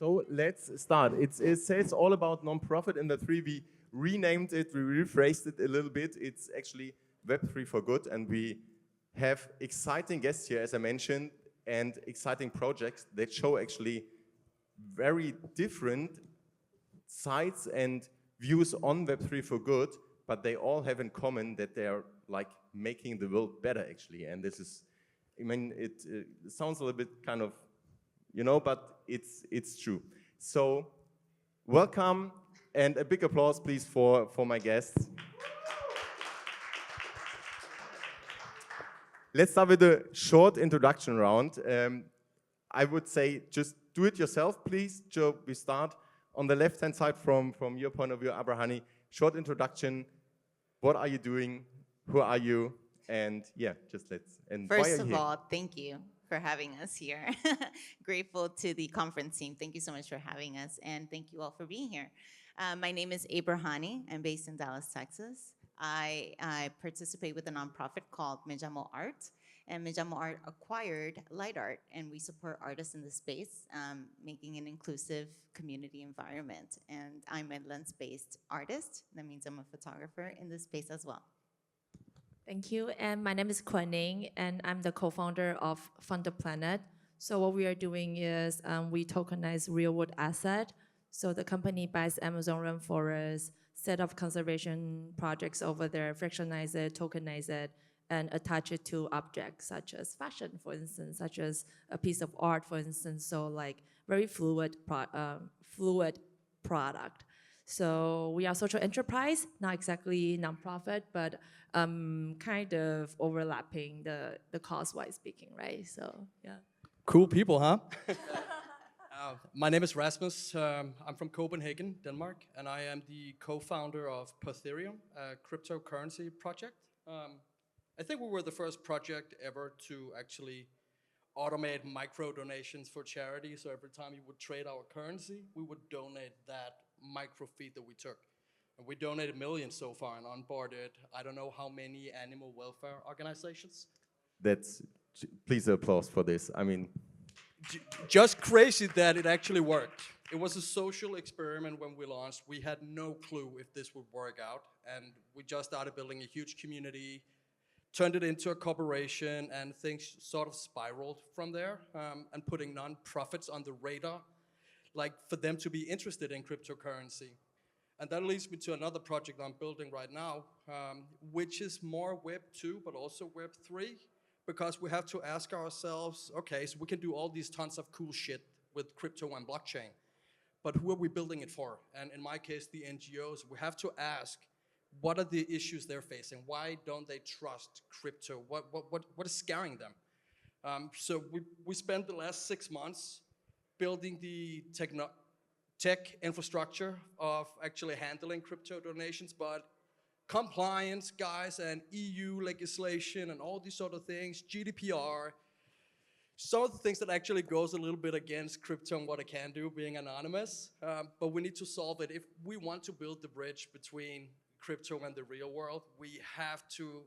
So let's start. It says all about non-profit in the three. We renamed it, we rephrased it a little bit. It's actually Web3 for good, and we have exciting guests here, as I mentioned, and exciting projects that show actually very different sides and views on Web3 for good, but they all have in common that they are like making the world better actually. And this is, I mean, it sounds a little bit kind of, you know, but it's true. So welcome and a big applause please for my guests. Let's start with a short introduction round. I would say just do it yourself, please. Joe, we start on the left-hand side from your point of view, Abrahanny. Short introduction. What are you doing? Who are you? And yeah, just let's. And first of all, thank you for having us here. Grateful to the conference team. Thank you so much for having us, and thank you all for being here. My name is Abrahanny. I'm based in Dallas, Texas. I participate with a nonprofit called Me Llamo Art, and Me Llamo Art acquired Light Art, and we support artists in the space, making an inclusive community environment. And I'm a lens-based artist. That means I'm a photographer in this space as well. Thank you, and my name is Kuan-Ning, and I'm the co-founder of Fund the Planet. So what we are doing is we tokenize real-world asset. So the company buys Amazon rainforest, set up conservation projects over there, fractionize it, tokenize it, and attach it to objects such as fashion, for instance, such as a piece of art, for instance. So like very fluid product. So we are social enterprise, not exactly nonprofit, but kind of overlapping the cost-wise speaking, right? So yeah. Cool people, huh? My name is Rasmus. I'm from Copenhagen, Denmark, and I am the co-founder of Ethereum, a cryptocurrency project. I think we were the first project ever to actually automate micro donations for charity. So every time you would trade our currency, we would donate that micro fee that we took. And we donated millions so far and onboarded, I don't know how many animal welfare organizations. Please applause for this. I mean, just crazy that it actually worked. It was a social experiment when we launched. We had no clue if this would work out. And we just started building a huge community, turned it into a corporation, and things sort of spiraled from there, and putting non-profits on the radar, like for them to be interested in cryptocurrency. And that leads me to another project I'm building right now, which is more Web 2, but also Web 3, because we have to ask ourselves, okay, so we can do all these tons of cool shit with crypto and blockchain, but who are we building it for? And in my case, the NGOs. We have to ask, what are the issues they're facing? Why don't they trust crypto? What is scaring them? So we spent the last 6 months building the tech infrastructure of actually handling crypto donations, but compliance, guys, and EU legislation and all these sort of things, GDPR, some of the things that actually goes a little bit against crypto and what it can do, being anonymous, but we need to solve it. If we want to build the bridge between crypto and the real world, we have to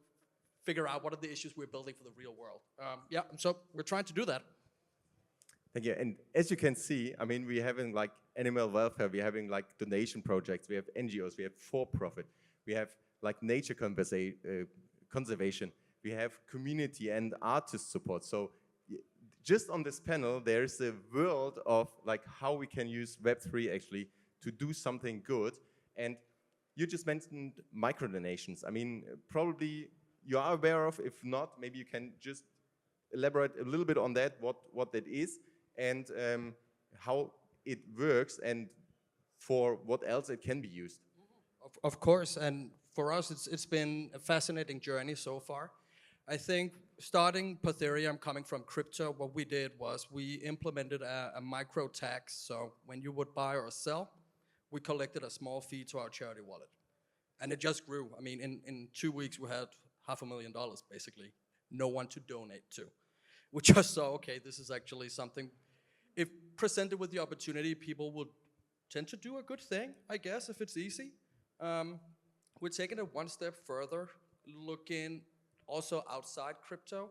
figure out what are the issues we're building for the real world. Yeah, so we're trying to do that. thank you. And as you can see, I mean, we're having like animal welfare, we're having like donation projects, we have NGOs, we have for-profit, we have like nature conservation, we have community and artist support. So just on this panel, there's a world of like how we can use Web3 actually to do something good. And you just mentioned microdonations. I mean, probably you are aware of, if not, maybe you can just elaborate a little bit on that, what that is, and how it works, and for what else it can be used. Of course, and for us, it's been a fascinating journey so far. I think starting Ethereum, coming from crypto, what we did was we implemented a micro tax. So when you would buy or sell, we collected a small fee to our charity wallet. And it just grew. I mean, in 2 weeks, we had $500,000, basically. No one to donate to. We just saw, okay, this is actually something, if presented with the opportunity, people would tend to do a good thing, I guess, if it's easy. We're taking it one step further, looking also outside crypto.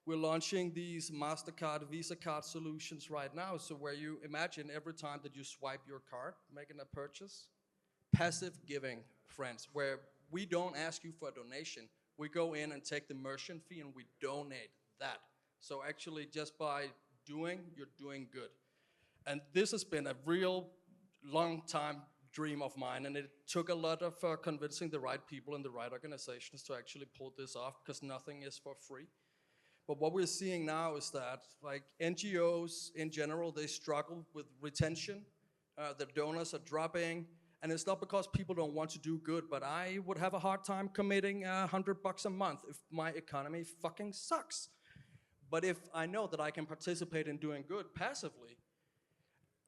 We're launching these MasterCard, Visa card solutions right now. So where you imagine every time that you swipe your card, making a purchase, passive giving, friends, where we don't ask you for a donation. We go in and take the merchant fee and we donate that. So actually just by doing, you're doing good. And this has been a real long time dream of mine, and it took a lot of convincing the right people and the right organizations to actually pull this off, because nothing is for free. But what we're seeing now is that like NGOs in general, they struggle with retention. The donors are dropping, and it's not because people don't want to do good, but I would have a hard time committing $100 a month if my economy fucking sucks. But if I know that I can participate in doing good passively,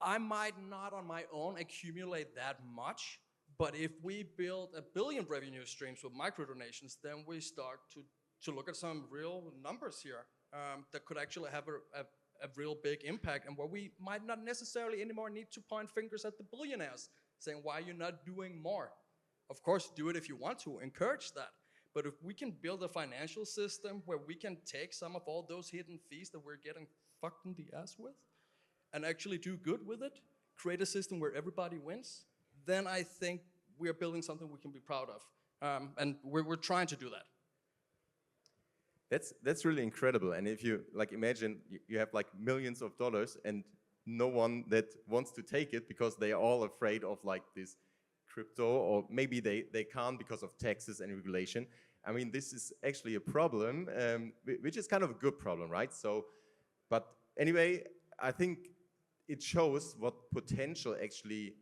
I might not on my own accumulate that much, but if we build 1 billion revenue streams with microdonations, then we start to look at some real numbers here that could actually have a real big impact, and where we might not necessarily anymore need to point fingers at the billionaires, saying, why are you not doing more? Of course, do it if you want to, encourage that. But if we can build a financial system where we can take some of all those hidden fees that we're getting fucked in the ass with, and actually do good with it, create a system where everybody wins, then I think we are building something we can be proud of. And we're trying to do that. That's really incredible. And if you like imagine you have like millions of dollars and no one that wants to take it because they are all afraid of like this crypto, or maybe they can't because of taxes and regulation. I mean, this is actually a problem, which is kind of a good problem, right? So, but anyway, I think it shows what potential actually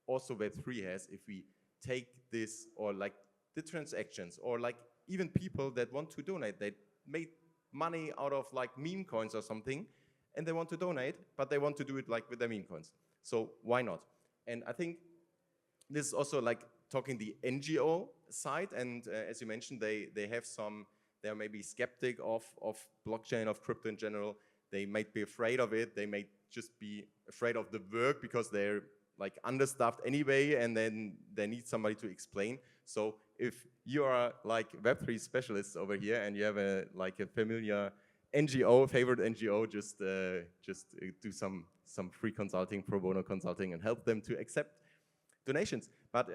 also Web3 has if we take this, or like the transactions, or like even people that want to donate, they made money out of like meme coins or something, and they want to donate, but they want to do it like with their meme coins. So why not? And I think this is also like talking the NGO side, and as you mentioned, they have some, they're maybe skeptic of blockchain, of crypto in general. They might be afraid of it. They may just be afraid of the work because they're like understaffed anyway, and then they need somebody to explain. So if you are like Web3 specialists over here and you have a like a familiar NGO, favorite NGO, just do some free consulting, pro bono consulting, and help them to accept donations. But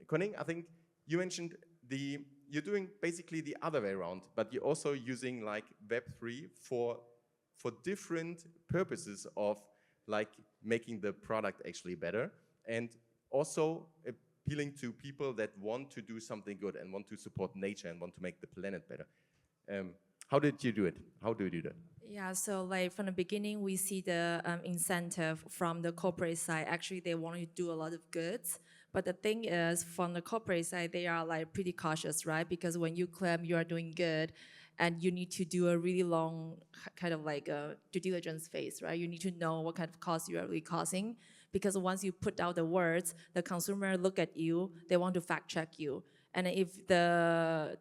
Kuan-Ning, I think you mentioned you're doing basically the other way around, but you're also using like Web3 for different purposes of like making the product actually better, and also appealing to people that want to do something good and want to support nature and want to make the planet better. How did you do it? How do you do that? Yeah, so like from the beginning, we see the incentive from the corporate side. Actually, they want to do a lot of goods. But the thing is, from the corporate side, they are like pretty cautious, right? Because when you claim you are doing good, and you need to do a really long kind of like a due diligence phase, right? You need to know what kind of cost you are really causing, because once you put out the words, the consumer look at you, they want to fact check you. And if the,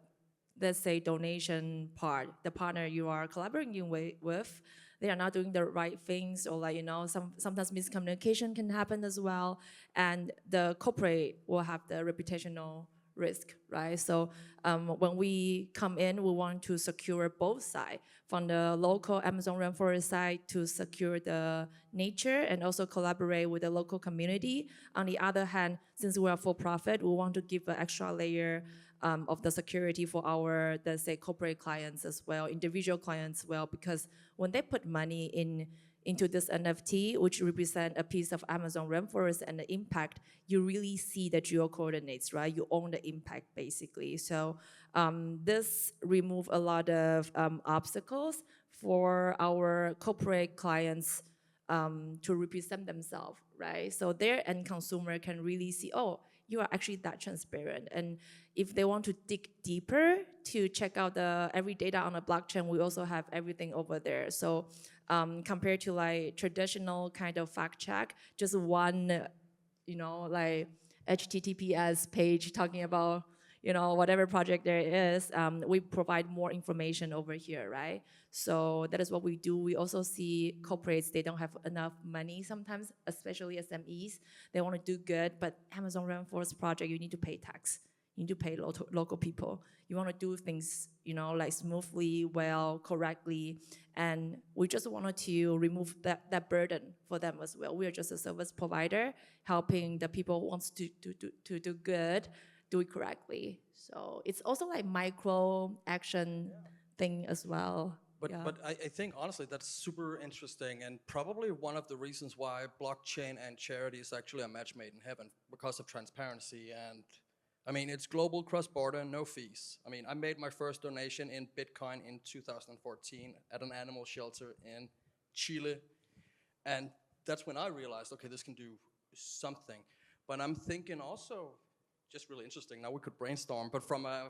let's say, donation part, the partner you are collaborating with, they are not doing the right things, or like, you know, sometimes miscommunication can happen as well. And the corporate will have the reputational risk, right? So when we come in, we want to secure both sides. From the local Amazon rainforest side, to secure the nature and also collaborate with the local community. On the other hand, since we are for profit, we want to give an extra layer of the security for our, let's say, corporate clients as well, individual clients as well, because when they put money into this NFT, which represent a piece of Amazon rainforest and the impact, you really see the geo coordinates, right? You own the impact, basically. So this remove a lot of obstacles for our corporate clients to represent themselves, right? So their end consumer can really see, oh, you are actually that transparent. And if they want to dig deeper to check out every data on the blockchain, we also have everything over there. So compared to like traditional kind of fact check, just one, you know, like HTTPS page talking about, you know, whatever project there is, we provide more information over here, right? So that is what we do. We also see corporates, they don't have enough money sometimes, especially SMEs. They want to do good, but Amazon Rainforest project, you need to pay tax. You need to pay local people. You want to do things, like smoothly, well, correctly. And we just wanted to remove that burden for them as well. We are just a service provider helping the people who wants to do good, do it correctly. So it's also like micro action thing as well. But I think honestly that's super interesting, and probably one of the reasons why blockchain and charity is actually a match made in heaven, because of transparency. And I mean, it's global, cross-border, no fees. I mean, I made my first donation in Bitcoin in 2014 at an animal shelter in Chile, and that's when I realized, okay, this can do something. But I'm thinking also, just really interesting. Now we could brainstorm, but from a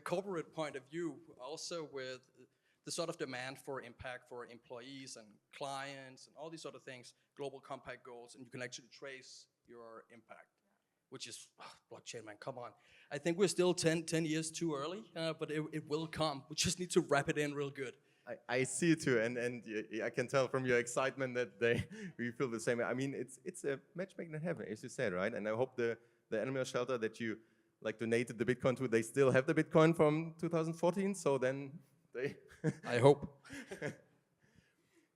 corporate point of view, also with the sort of demand for impact for employees and clients and all these sort of things, global compact goals, and you can actually trace your impact, which is, blockchain, man, come on. I think we're still 10 years too early, but it will come. We just need to wrap it in real good. I see it too, and I can tell from your excitement that we feel the same. I mean, it's a matchmaking in heaven, as you said, right? And I hope the animal shelter that you like donated the Bitcoin to, they still have the Bitcoin from 2014, so then they... I hope.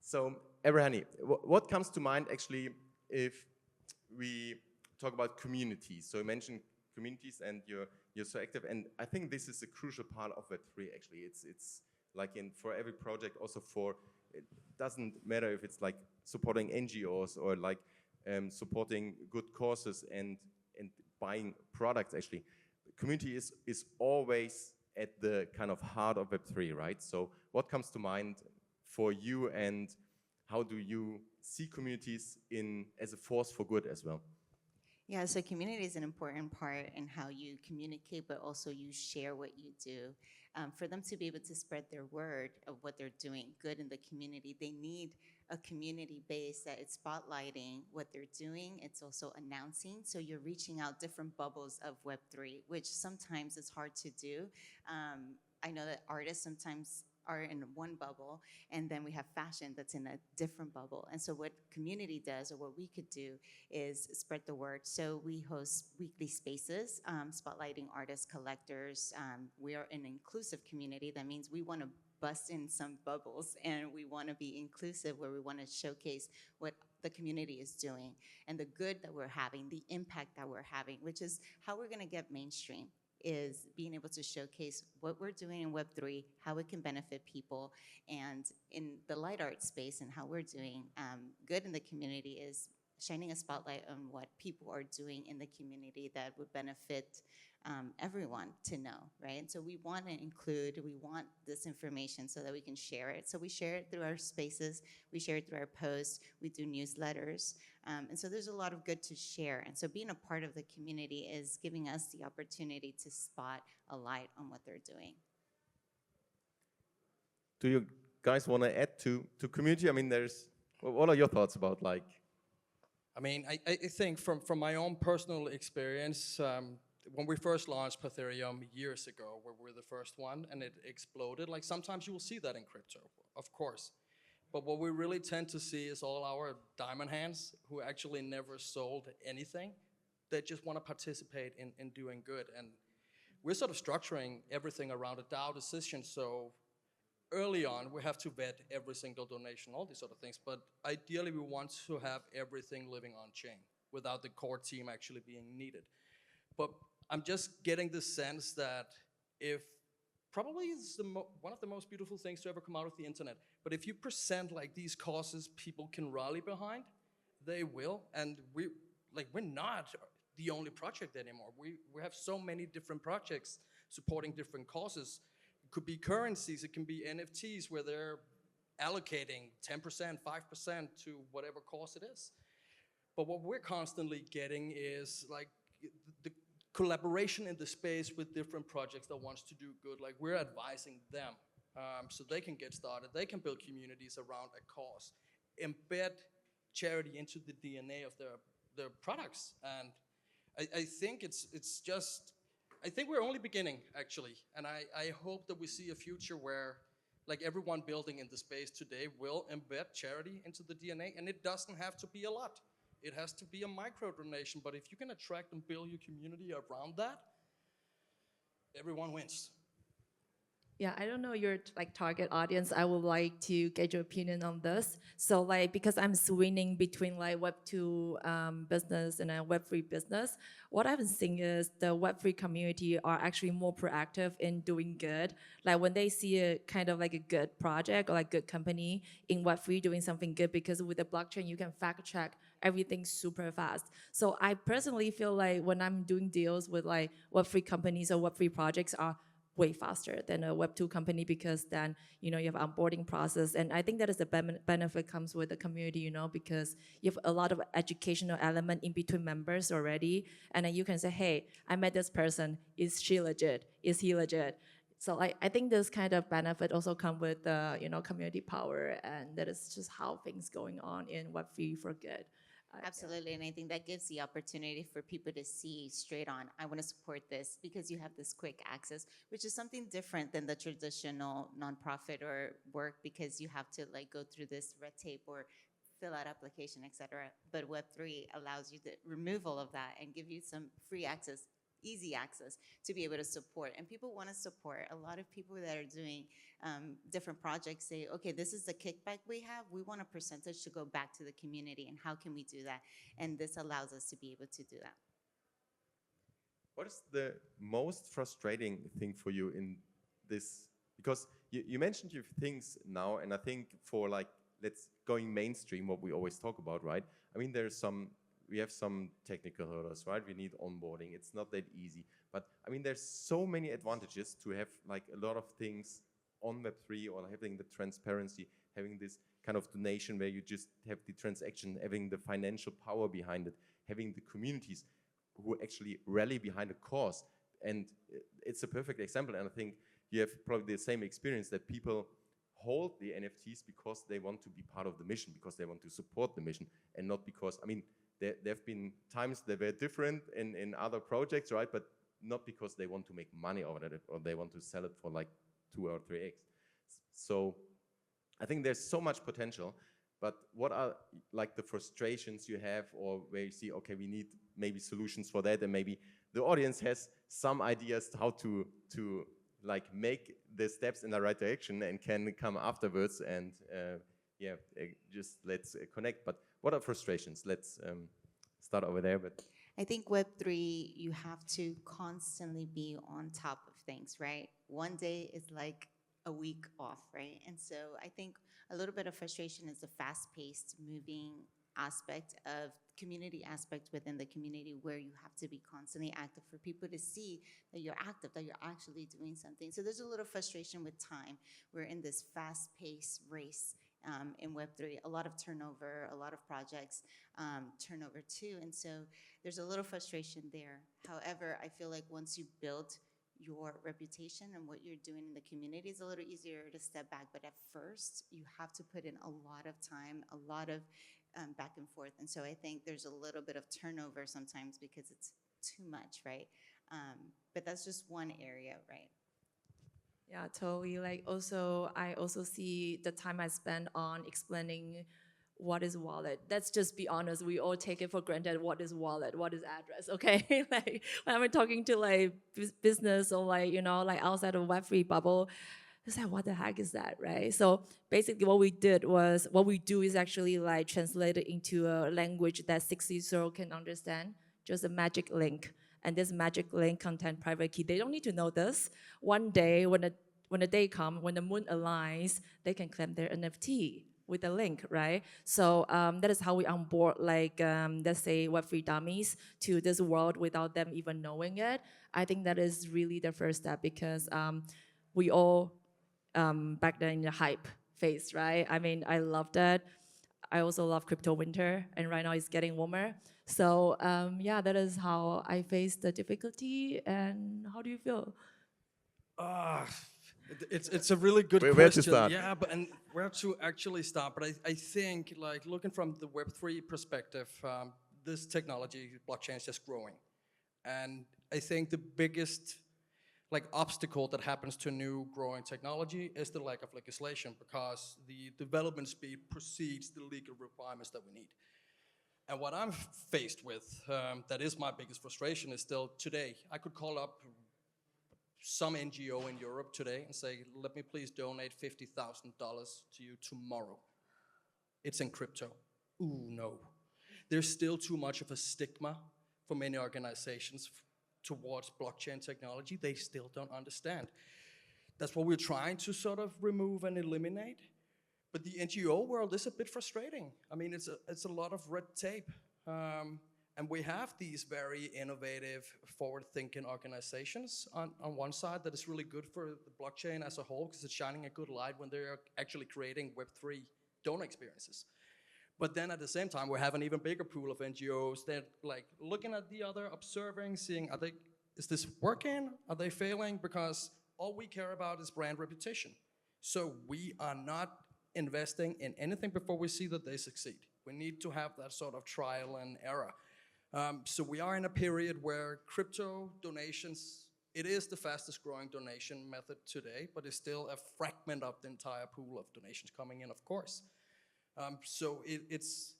So, Abrahanny, what comes to mind actually if we talk about communities? So you mentioned communities and you're so active, and I think this is a crucial part of Web3 actually. It's like for every project, also it doesn't matter if it's like supporting NGOs or like supporting good causes and buying products actually. Community is always at the kind of heart of Web3, right? So what comes to mind for you, and how do you see communities as a force for good as well? Yeah, so community is an important part in how you communicate, but also you share what you do. For them to be able to spread their word of what they're doing good in the community, they need a community base that is spotlighting what they're doing. It's also announcing, so you're reaching out different bubbles of Web3, which sometimes is hard to do. I know that artists sometimes are in one bubble, and then we have fashion that's in a different bubble. And so what community does, or what we could do, is spread the word. So we host weekly spaces, spotlighting artists, collectors. We are an inclusive community. That means we want to bust in some bubbles, and we want to be inclusive, where we want to showcase what the community is doing and the good that we're having, the impact that we're having, which is how we're going to get mainstream, is being able to showcase what we're doing in Web3, how it can benefit people. And in the light art space and how we're doing good in the community is shining a spotlight on what people are doing in the community that would benefit everyone to know, right? And so we want to include, we want this information so that we can share it. So we share it through our spaces, we share it through our posts, we do newsletters. And so there's a lot of good to share. And so being a part of the community is giving us the opportunity to spot a light on what they're doing. Do you guys want to add to community? I mean, what are your thoughts about like? I mean, I think from my own personal experience, when we first launched Ethereum years ago, where we were the first one, and it exploded, like sometimes you will see that in crypto, of course. But what we really tend to see is all our diamond hands who actually never sold anything. They just want to participate in doing good. And we're sort of structuring everything around a DAO decision. So early on, we have to vet every single donation, all these sort of things. But ideally, we want to have everything living on chain without the core team actually being needed. But I'm just getting the sense that if probably it's one of the most beautiful things to ever come out of the internet. But if you present like these causes people can rally behind, they will. And we're not the only project anymore. We have so many different projects supporting different causes. It could be currencies, it can be NFTs where they're allocating 10%, 5% to whatever cause it is. But what we're constantly getting is like the collaboration in the space with different projects that wants to do good. Like we're advising them so they can get started. They can build communities around a cause, embed charity into the DNA of their products. And I think it's just, I think we're only beginning actually. And I hope that we see a future where like everyone building in the space today will embed charity into the DNA, and it doesn't have to be a lot. It has to be a micro donation, but if you can attract and build your community around that, everyone wins. Yeah, I don't know your like target audience. I would like to get your opinion on this. So like, because I'm swinging between like Web2 business and a Web3 business, what I've been seeing is the Web3 community are actually more proactive in doing good. Like when they see a kind of like a good project or like good company in Web3 doing something good, because with the blockchain, you can fact check everything super fast. So I personally feel like when I'm doing deals with like Web3 companies or Web3 projects are way faster than a Web2 company, because then, you know, you have onboarding process. And I think that is the benefit comes with the community, you know, because you have a lot of educational element in between members already. And then you can say, hey, I met this person. Is she legit? Is he legit? So I think this kind of benefit also come with the, you know, community power. And that is just how things going on in Web3 for good. Absolutely, and I think that gives the opportunity for people to see straight on, I want to support this because you have this quick access, which is something different than the traditional nonprofit or work, because you have to like go through this red tape or fill out application, etc. But Web3 allows you to remove all of that and give you some free access, easy access to be able to support. And people want to support. A lot of people that are doing different projects say, okay, this is the kickback we have. We want a percentage to go back to the community, and how can we do that? And this allows us to be able to do that. What is the most frustrating thing for you in this? Because you mentioned your things now, and I think for like, let's going mainstream, what we always talk about, right? I mean, we have some technical hurdles, right? We need onboarding. It's not that easy. But I mean, there's so many advantages to have like a lot of things on Web3, or having the transparency, having this kind of donation where you just have the transaction, having the financial power behind it, having the communities who actually rally behind a cause. And it's a perfect example. And I think you have probably the same experience, that people hold the NFTs because they want to be part of the mission, because they want to support the mission, and not because, I mean, there have been times that were different in other projects, right? But not because they want to make money out of it, or they want to sell it for like 2 or 3x. So I think there's so much potential, but what are like the frustrations you have, or where you see, okay, we need maybe solutions for that, and maybe the audience has some ideas how to like make the steps in the right direction and can come afterwards, and yeah, just let's connect. But what are frustrations? Let's start over there. But I think Web3, you have to constantly be on top of things, right? One day is like a week off, right? And so I think a little bit of frustration is the fast-paced, moving aspect of community aspect within the community, where you have to be constantly active for people to see that you're active, that you're actually doing something. So there's a little frustration with time. We're in this fast-paced race in Web3, a lot of turnover, a lot of projects turnover too. And so there's a little frustration there. However, I feel like once you build your reputation and what you're doing in the community, is a little easier to step back. But at first, you have to put in a lot of time, a lot of back and forth. And so I think there's a little bit of turnover sometimes because it's too much, right? But that's just one area, right? Yeah, totally. Like also, I also see the time I spend on explaining what is wallet. Let's just be honest. We all take it for granted. What is wallet? What is address? Okay. Like when I'm talking to like business or like, you know, like outside of Web3 bubble, it's like, what the heck is that, right? So basically what we do is actually like translate it into a language that 60 can understand, just a magic link. And this magic link contain private key. They don't need to know this. One day, when the day comes, when the moon aligns, they can claim their NFT with a link, right? So that is how we onboard, like, let's say, Web3 dummies to this world without them even knowing it. I think that is really the first step, because we all, back then in the hype phase, right? I mean, I loved it. I also love crypto winter, and right now it's getting warmer. So yeah, that is how I face the difficulty. And how do you feel? It's a really good question. Where to start? Yeah, but and where to actually start? But I think, like, looking from the Web3 perspective, this technology, blockchain, is just growing, and I think the biggest like obstacle that happens to new growing technology is the lack of legislation, because the development speed precedes the legal requirements that we need. And what I'm faced with, that is my biggest frustration, is still today, I could call up some NGO in Europe today and say, let me please donate $50,000 to you tomorrow. It's in crypto. Ooh, no. There's still too much of a stigma for many organizations towards blockchain technology. They still don't understand. That's what we're trying to sort of remove and eliminate. But the NGO world is a bit frustrating. I mean, it's a lot of red tape. And we have these very innovative, forward-thinking organizations on one side that is really good for the blockchain as a whole because it's shining a good light when they're actually creating Web3 donor experiences. But then at the same time, we have an even bigger pool of NGOs that like looking at the other, observing, seeing, is this working? Are they failing? Because all we care about is brand reputation. So we are not investing in anything before we see that they succeed. We need to have that sort of trial and error. So we are in a period where crypto donations, it is the fastest growing donation method today, but it's still a fragment of the entire pool of donations coming in, of course. So it's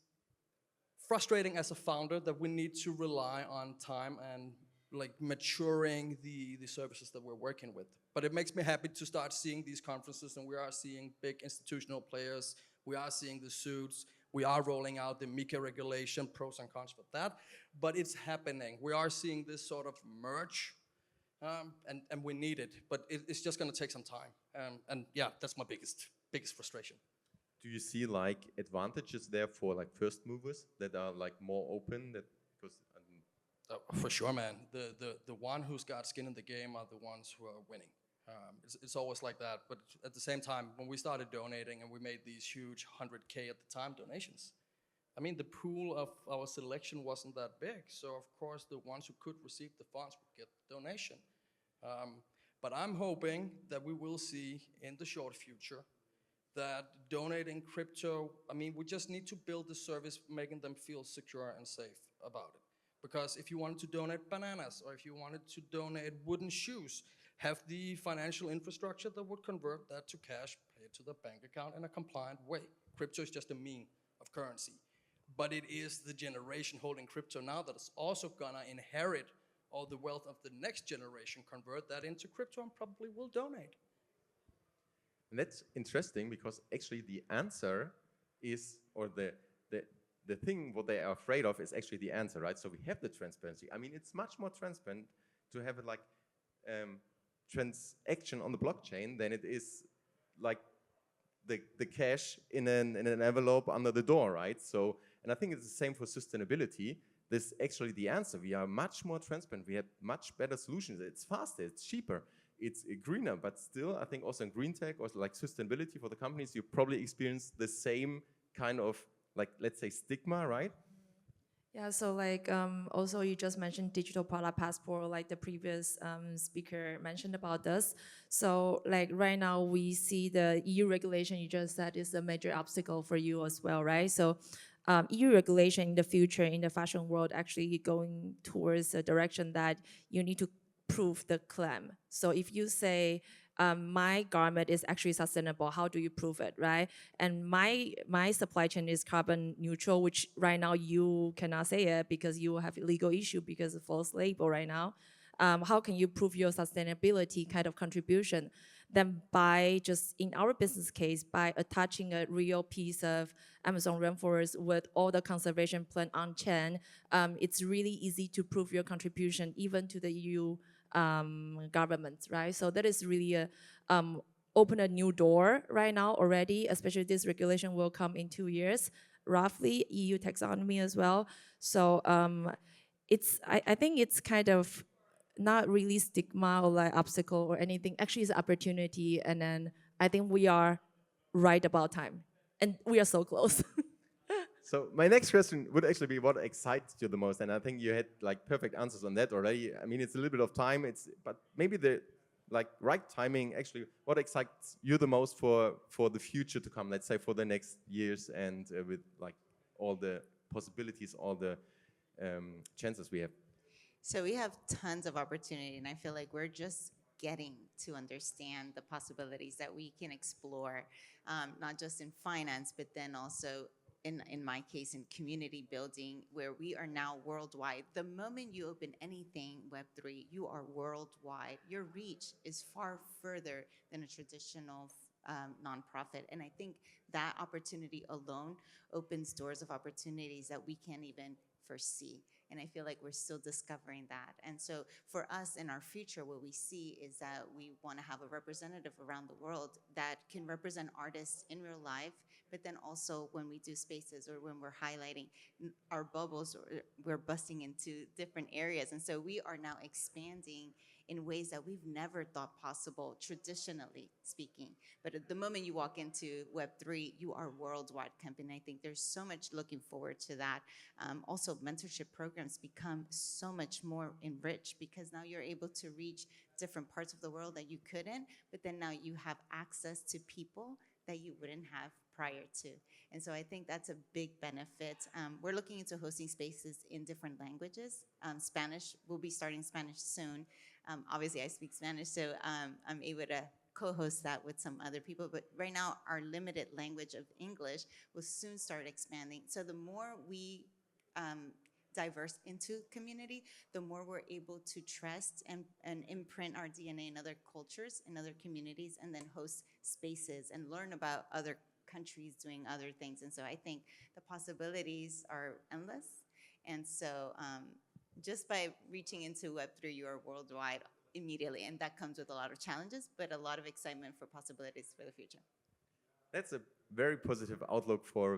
frustrating as a founder that we need to rely on time and like maturing the services that we're working with. But it makes me happy to start seeing these conferences, and we are seeing big institutional players. We are seeing the suits. We are rolling out the MiCA regulation, pros and cons for that. But it's happening. We are seeing this sort of merge, and we need it. But it's just going to take some time. And yeah, that's my biggest frustration. Do you see like advantages there for like first movers that are like more open? That because for sure, man. The one who's got skin in the game are the ones who are winning. It's always like that. But at the same time, when we started donating and we made these huge 100K at the time donations, I mean, the pool of our selection wasn't that big. So of course, the ones who could receive the funds would get the donation. But I'm hoping that we will see in the short future that donating crypto, I mean, we just need to build the service making them feel secure and safe about it. Because if you wanted to donate bananas or if you wanted to donate wooden shoes, have the financial infrastructure that would convert that to cash, pay it to the bank account in a compliant way. Crypto is just a mean of currency. But it is the generation holding crypto now that is also gonna inherit all the wealth of the next generation, convert that into crypto and probably will donate. And that's interesting because actually the answer is, or the thing what they are afraid of is actually the answer, right? So we have the transparency. I mean, it's much more transparent to have it like transaction on the blockchain than it is like the cash in an envelope under the door, right? So, and I think it's the same for sustainability. This actually the answer. We are much more transparent. We have much better solutions. It's faster, it's cheaper, it's greener, but still, I think also in green tech or like sustainability for the companies, you probably experience the same kind of like, let's say stigma, right? Yeah, so like also you just mentioned digital product passport, like the previous speaker mentioned about this. So like right now we see the EU regulation you just said is a major obstacle for you as well, right? So EU regulation in the future in the fashion world actually going towards a direction that you need to prove the claim. So if you say my garment is actually sustainable, how do you prove it, right? And my supply chain is carbon neutral, which right now you cannot say it because you have a legal issue because of false label right now. How can you prove your sustainability kind of contribution? Then by just, in our business case, by attaching a real piece of Amazon rainforest with all the conservation plan on chain, it's really easy to prove your contribution even to the EU government, right? So that is really open a new door right now already, especially this regulation will come in 2 years, roughly, EU taxonomy as well. So I think it's kind of not really stigma or like obstacle or anything, actually it's an opportunity, and then I think we are right about time, and we are so close. So my next question would actually be what excites you the most, and I think you had like perfect answers on that already. I mean, it's a little bit of time, but maybe the like right timing. Actually, what excites you the most for the future to come? Let's say for the next years, and with like all the possibilities, all the chances we have. So we have tons of opportunity, and I feel like we're just getting to understand the possibilities that we can explore, not just in finance, but then also in my case, in community building, where we are now worldwide. The moment you open anything Web3, you are worldwide. Your reach is far further than a traditional nonprofit. And I think that opportunity alone opens doors of opportunities that we can't even foresee. And I feel like we're still discovering that. And so for us in our future, what we see is that we want to have a representative around the world that can represent artists in real life, but then also when we do spaces or when we're highlighting our bubbles, we're busting into different areas. And so we are now expanding in ways that we've never thought possible, traditionally speaking. But at the moment you walk into Web3, you are a worldwide company. I think there's so much looking forward to that. Also, mentorship programs become so much more enriched because now you're able to reach different parts of the world that you couldn't, but then now you have access to people that you wouldn't have prior to. And so I think that's a big benefit. We're looking into hosting spaces in different languages. Spanish, we'll be starting Spanish soon. Obviously I speak Spanish, so I'm able to co-host that with some other people. But right now, our limited language of English will soon start expanding. So the more we diverse into community, the more we're able to trust and imprint our DNA in other cultures, in other communities, and then host spaces and learn about other countries doing other things. And so I think the possibilities are endless. And so just by reaching into Web3, you are worldwide immediately. And that comes with a lot of challenges, but a lot of excitement for possibilities for the future. That's a very positive outlook for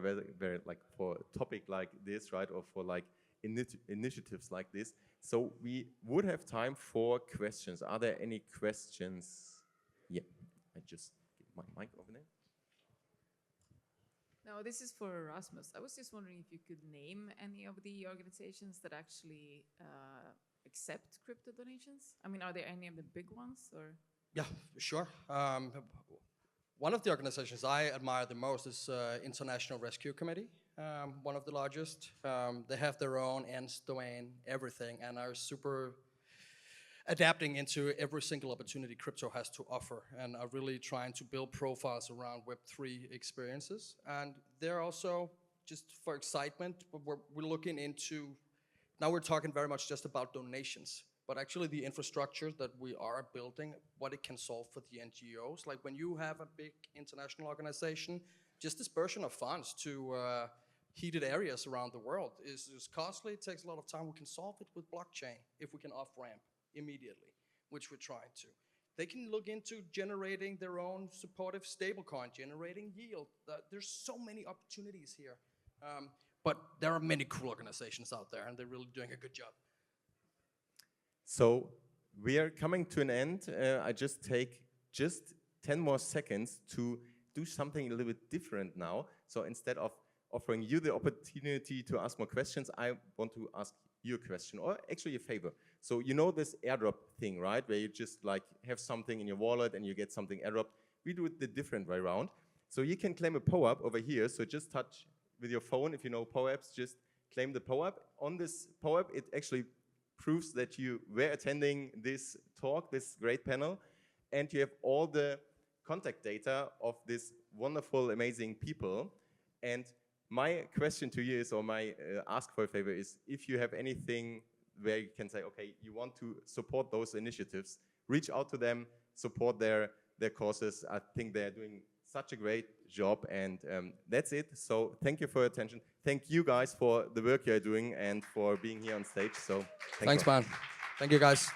for a topic like this, right? Or for like initiatives like this. So we would have time for questions. Are there any questions? Yeah, I just get my mic over there. No, this is for Rasmus. I was just wondering if you could name any of the organizations that actually accept crypto donations. I mean, are there any of the big ones, or? Yeah, sure. One of the organizations I admire the most is International Rescue Committee, one of the largest. They have their own ends, domain, everything, and are super adapting into every single opportunity crypto has to offer, and are really trying to build profiles around Web3 experiences. And they're also, just for excitement, we're looking into, now we're talking very much just about donations, but actually the infrastructure that we are building, what it can solve for the NGOs. Like when you have a big international organization, just dispersion of funds to heated areas around the world is costly, it takes a lot of time. We can solve it with blockchain if we can off-ramp immediately, which we're trying to. They can look into generating their own supportive stablecoin, generating yield. There's so many opportunities here. But there are many cool organizations out there, and they're really doing a good job. So we are coming to an end. I just take 10 more seconds to do something a little bit different now. So instead of offering you the opportunity to ask more questions, I want to ask you a question, or actually a favor. So you know this airdrop thing, right? Where you just like have something in your wallet and you get something airdropped. We do it the different way around. So you can claim a POAP over here. So just touch with your phone. If you know POAPs, just claim the POAP. On this POAP, it actually proves that you were attending this talk, this great panel, and you have all the contact data of this wonderful, amazing people. And my question to you is, or my ask for a favor is, if you have anything where you can say, okay, you want to support those initiatives, reach out to them, support their causes. I think they're doing such a great job, and that's it. So thank you for your attention. Thank you guys for the work you're doing and for being here on stage. So thanks, man. Thank you, guys.